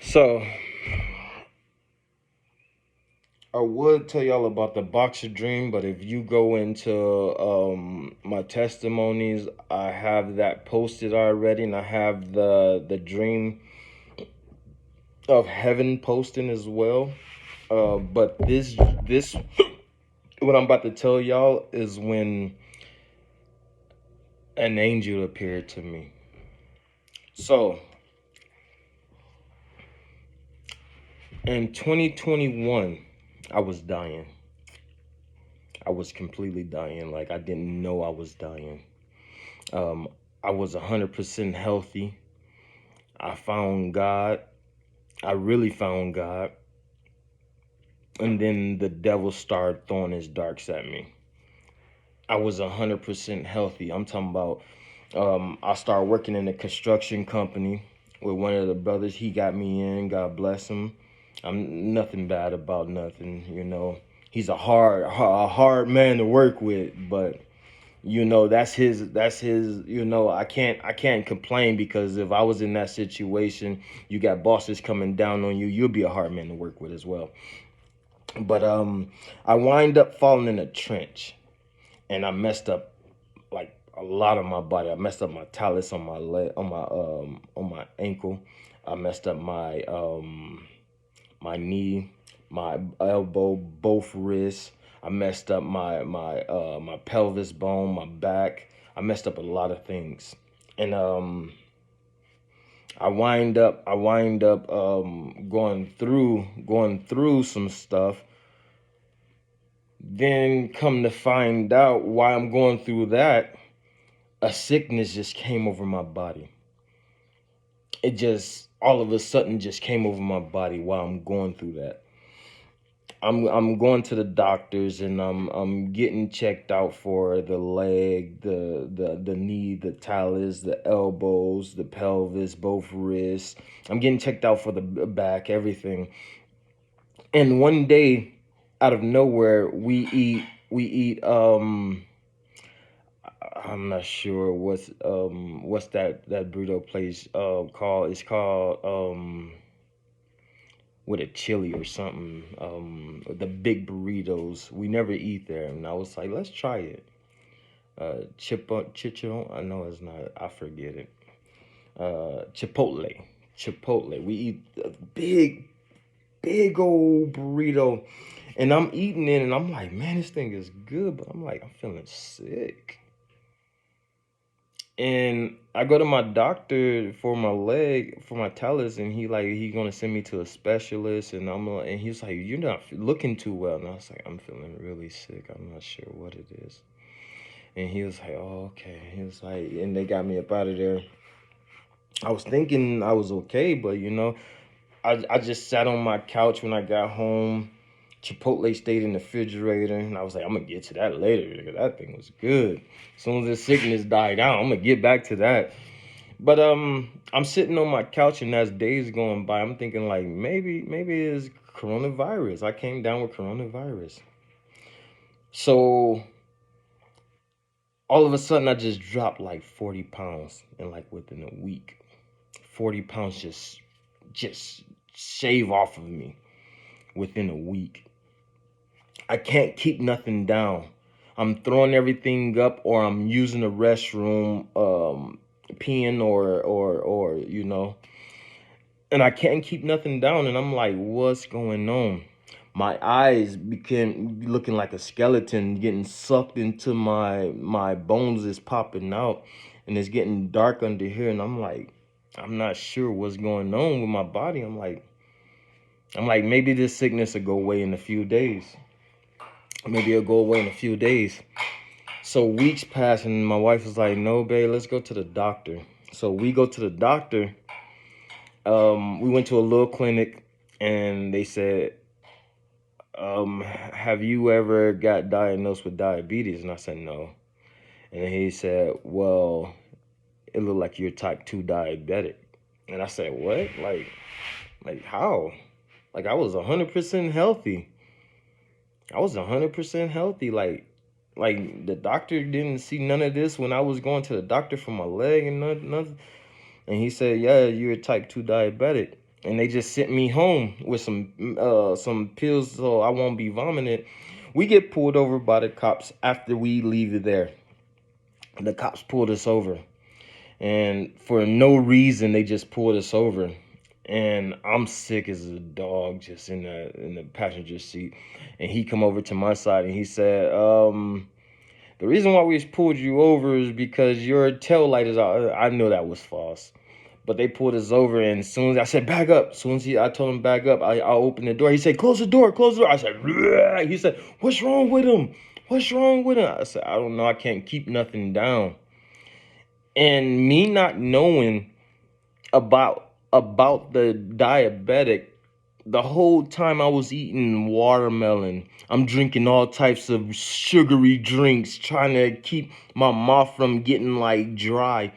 So I would tell y'all about the boxer dream, but if you go into my testimonies, I have that posted already, and I have the dream of heaven posting as well. But this what I'm about to tell y'all is when an angel appeared to me. So in 2021, I was dying. I was completely dying. Like I didn't know I was dying. Um, I was 100% healthy. I found God. I really found God. And then the devil started throwing his darks at me. I was 100% healthy. I'm talking about, I started working in a construction company with one of the brothers. He got me in. God bless him. I'm nothing bad about nothing. He's a hard man to work with, but that's his. I can't complain, because if I was in that situation, you got bosses coming down on you, you'll be a hard man to work with as well. But I wind up falling in a trench, and I messed up like a lot of my body. I messed up my talus on my leg, on my ankle. I messed up my knee, my elbow, both wrists. I messed up my pelvis bone, my back. I messed up a lot of things, and I wind up going through some stuff. Then come to find out why I'm going through that, a sickness just came over my body. It just all of a sudden just came over my body while I'm going through that. I'm going to the doctors, and I'm getting checked out for the leg, the knee, the talus, the elbows, the pelvis, both wrists. I'm getting checked out for the back, everything. And one day, out of nowhere, we eat. I'm not sure what's that burrito place called. It's called with a chili or something. The big burritos. We never eat there, and I was like, let's try it. Chichon. I know it's not. I forget it. Chipotle. Chipotle. We eat a big old burrito, and I'm eating it, and I'm like, man, this thing is good, but I'm feeling sick. And I go to my doctor for my leg, for my talus, and he gonna send me to a specialist, and and he's like, you're not looking too well, and I was like, I'm feeling really sick. I'm not sure what it is. And he was like, oh, okay. He was like, and they got me up out of there. I was thinking I was okay, but I just sat on my couch when I got home. Chipotle stayed in the refrigerator, and I was like, I'm gonna get to that later, because that thing was good. As soon as the sickness died out, I'm gonna get back to that. But I'm sitting on my couch, and as days going by, I'm thinking like maybe it's coronavirus. I came down with coronavirus. So all of a sudden, I just dropped like 40 pounds, and like within a week, 40 pounds just shave off of me within a week. I can't keep nothing down. I'm throwing everything up, or I'm using the restroom, peeing, or and I can't keep nothing down. And I'm like, what's going on? My eyes became looking like a skeleton, getting sucked into my bones is popping out, and it's getting dark under here. And I'm like, I'm not sure what's going on with my body. I'm like, maybe this sickness will go away in a few days. Maybe it'll go away in a few days. So weeks pass, and my wife was like, no, babe, let's go to the doctor. So we go to the doctor. We went to a little clinic, and they said, have you ever got diagnosed with diabetes? And I said, no. And he said, well, it looked like you're type 2 diabetic. And I said, what? Like how? Like I was 100% healthy. I was 100% healthy. Like the doctor didn't see none of this when I was going to the doctor for my leg and nothing. And he said, yeah, you're a type 2 diabetic. and they just sent me home with some pills so I won't be vomiting. We get pulled over by the cops after we leave there. The cops pulled us over, and for no reason they just pulled us over. And I'm sick as a dog, just in the passenger seat. And he come over to my side and he said, the reason why we pulled you over is because your tail light is out. I know that was false. But they pulled us over, and as soon as I said back up, as soon as I told him back up, I opened the door. He said, close the door, close the door. I said, bleh. He said, what's wrong with him? What's wrong with him? I said, I don't know. I can't keep nothing down. And me not knowing about the diabetic, the whole time I was eating watermelon, I'm drinking all types of sugary drinks, trying to keep my mouth from getting like dry.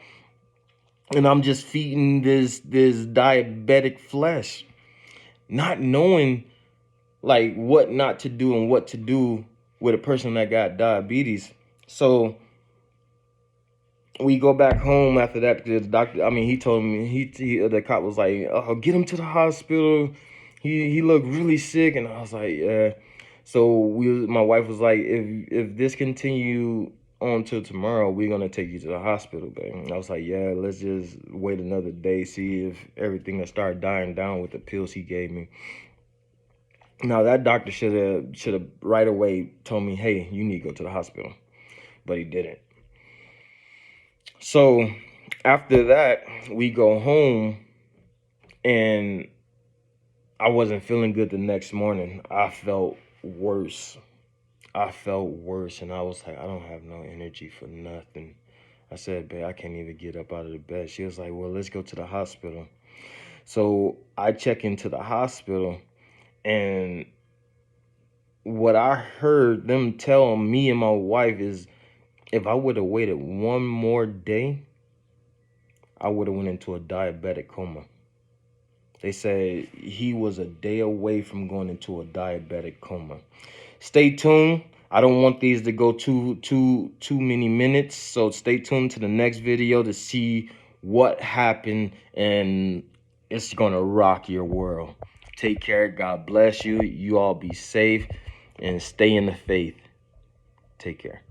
And I'm just feeding this diabetic flesh, not knowing like what not to do and what to do with a person that got diabetes. So we go back home after that because the doctor, I mean, he told me, the cop was like, oh, get him to the hospital. He looked really sick. And I was like, yeah. So my wife was like, if this continue on till tomorrow, we're gonna take you to the hospital, babe. And I was like, yeah, let's just wait another day, see if everything will start dying down with the pills he gave me. Now that doctor should have right away told me, hey, you need to go to the hospital, but he didn't. So after that, we go home, and I wasn't feeling good the next morning. I felt worse. And I was like, I don't have no energy for nothing. I said, babe, I can't even get up out of the bed. She was like, well, let's go to the hospital. So I check into the hospital, and what I heard them tell me and my wife is, if I would have waited one more day, I would have went into a diabetic coma. They said he was a day away from going into a diabetic coma. Stay tuned. I don't want these to go too many minutes, so stay tuned to the next video to see what happened, and it's gonna rock your world. Take care. God bless you. You all be safe and stay in the faith. Take care.